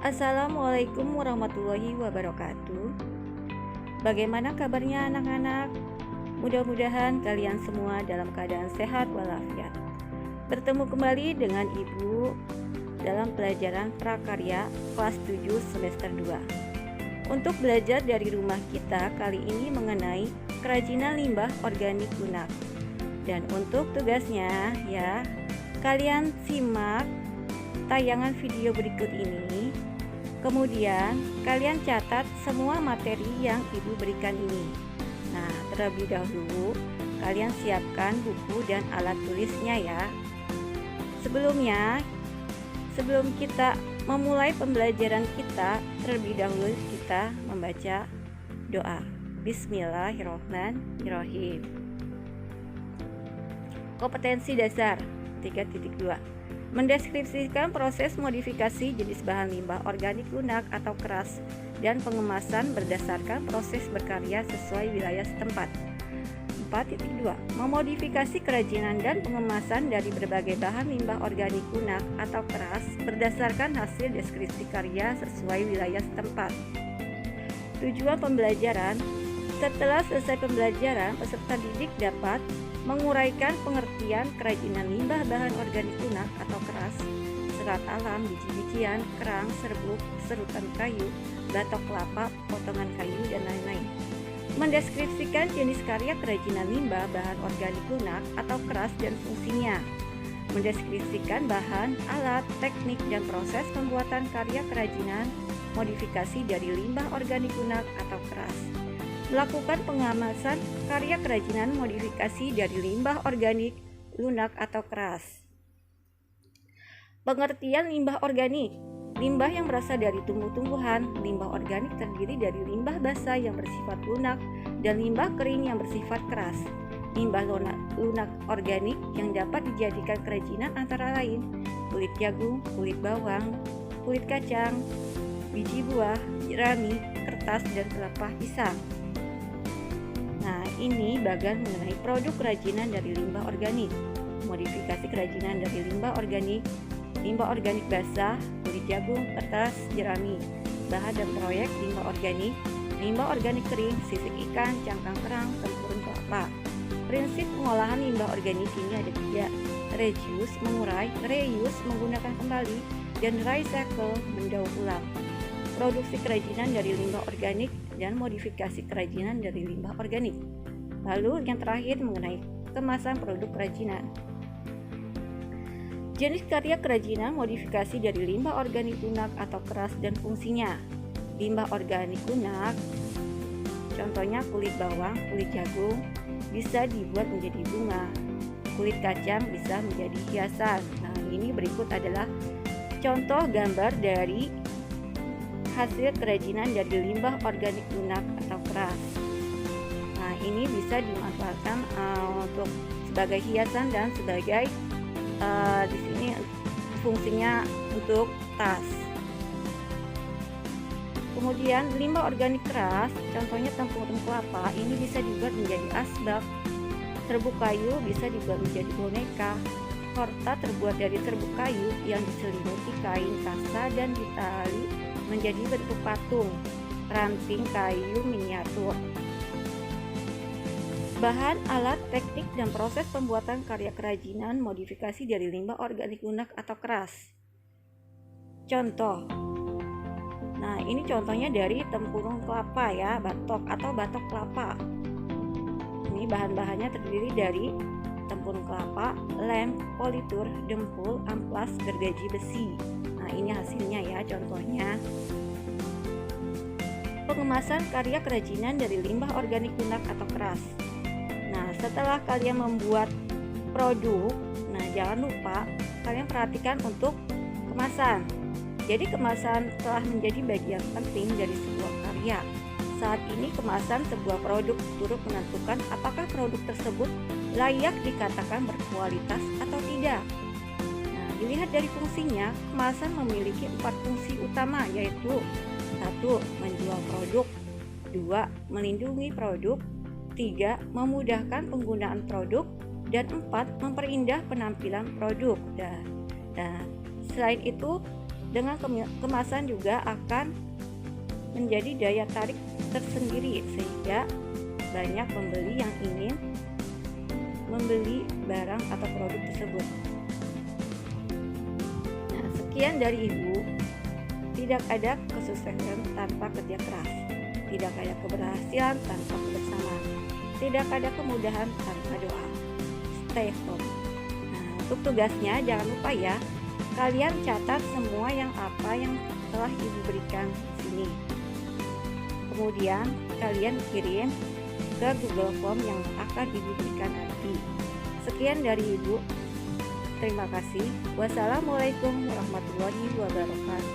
Assalamualaikum warahmatullahi wabarakatuh. Bagaimana kabarnya anak-anak? Mudah-mudahan kalian semua dalam keadaan sehat walafiat. Bertemu kembali dengan Ibu dalam pelajaran prakarya kelas 7 semester 2. Untuk belajar dari rumah kita kali ini mengenai kerajinan limbah organik lunak. Dan untuk tugasnya ya, kalian simak tayangan video berikut ini. Kemudian kalian catat semua materi yang Ibu berikan ini. Nah, terlebih dahulu kalian siapkan buku dan alat tulisnya ya. Sebelum kita memulai pembelajaran kita, terlebih dahulu kita membaca doa. Bismillahirrahmanirrahim. Kompetensi dasar 3.2. Mendeskripsikan proses modifikasi jenis bahan limbah organik lunak atau keras dan pengemasan berdasarkan proses berkarya sesuai wilayah setempat. 4.2. Memodifikasi kerajinan dan pengemasan dari berbagai bahan limbah organik lunak atau keras berdasarkan hasil deskripsi karya sesuai wilayah setempat. Tujuan pembelajaran: setelah selesai pembelajaran, peserta didik dapat menguraikan pengertian kerajinan limbah bahan organik lunak atau keras, serat alam, biji-bijian, kerang, serbuk, serutan kayu, batok kelapa, potongan kayu, dan lain-lain. Mendeskripsikan jenis karya kerajinan limbah bahan organik lunak atau keras dan fungsinya. Mendeskripsikan bahan, alat, teknik, dan proses pembuatan karya kerajinan modifikasi dari limbah organik lunak atau keras. Melakukan pengemasan karya kerajinan modifikasi dari limbah organik lunak atau keras. Pengertian limbah organik: limbah yang berasal dari tumbuh-tumbuhan. Limbah organik terdiri dari limbah basah yang bersifat lunak dan limbah kering yang bersifat keras. Limbah lunak organik yang dapat dijadikan kerajinan antara lain kulit jagung, kulit bawang, kulit kacang, biji buah, jerami, kertas, dan pelepah pisang. Nah, ini bagian mengenai produk kerajinan dari limbah organik. Modifikasi kerajinan dari limbah organik basah, kulit jagung, kertas, jerami. Bahan dan proyek limbah organik kering, sisik ikan, cangkang kerang, tempurung kelapa. Prinsip pengolahan limbah organik ini ada 3: reduce, mengurai, reuse, menggunakan kembali, dan recycle, mendaur ulang. Produksi kerajinan dari limbah organik dan modifikasi kerajinan dari limbah organik. Lalu yang terakhir mengenai kemasan produk kerajinan. Jenis karya kerajinan modifikasi dari limbah organik lunak atau keras dan fungsinya. Limbah organik lunak, contohnya kulit bawang, kulit jagung, bisa dibuat menjadi bunga. Kulit kacang bisa menjadi hiasan. Nah, ini berikut adalah contoh gambar dari hasil kerajinan dari limbah organik lunak atau keras. Nah, ini bisa dimanfaatkan untuk sebagai hiasan dan sebagai di sini fungsinya untuk tas. Kemudian limbah organik keras, contohnya tempurung kelapa, ini bisa dibuat menjadi asbak. Serbuk kayu bisa dibuat menjadi boneka. Horta terbuat dari serbuk kayu yang diselimuti kain kasa dan ditali menjadi bentuk patung. Ranting kayu miniatur. Bahan, alat, teknik, dan proses pembuatan karya kerajinan modifikasi dari limbah organik lunak atau keras. Contoh. Nah, ini contohnya dari tempurung kelapa ya, batok atau batok kelapa. Ini bahan-bahannya terdiri dari tempurung kelapa, lem, politur, dempul, amplas, gergaji besi. Nah, ini hasilnya ya, contohnya. Pengemasan karya kerajinan dari limbah organik lunak atau keras. Nah, setelah kalian membuat produk, nah jangan lupa kalian perhatikan untuk kemasan. Jadi kemasan telah menjadi bagian penting dari sebuah karya. Saat ini kemasan sebuah produk turut menentukan apakah produk tersebut layak dikatakan berkualitas atau tidak. Nah, dilihat dari fungsinya, kemasan memiliki 4 fungsi utama, yaitu 1. Menjual produk, 2. Melindungi produk, 3. Memudahkan penggunaan produk, dan 4. Memperindah penampilan produk. Dan selain itu, Dengan kemasan juga akan menjadi daya tarik tersendiri sehingga banyak pembeli yang ingin membeli barang atau produk tersebut. Nah, sekian dari Ibu. Tidak ada kesuksesan tanpa kerja keras. Tidak ada keberhasilan tanpa kebersamaan. Tidak ada kemudahan tanpa doa. Stay home. Nah, untuk tugasnya jangan lupa ya, kalian catat semua yang telah Ibu berikan di sini. Kemudian kalian kirim ke Google Form yang akan Ibu berikan nanti. Sekian dari Ibu. Terima kasih. Wassalamualaikum warahmatullahi wabarakatuh.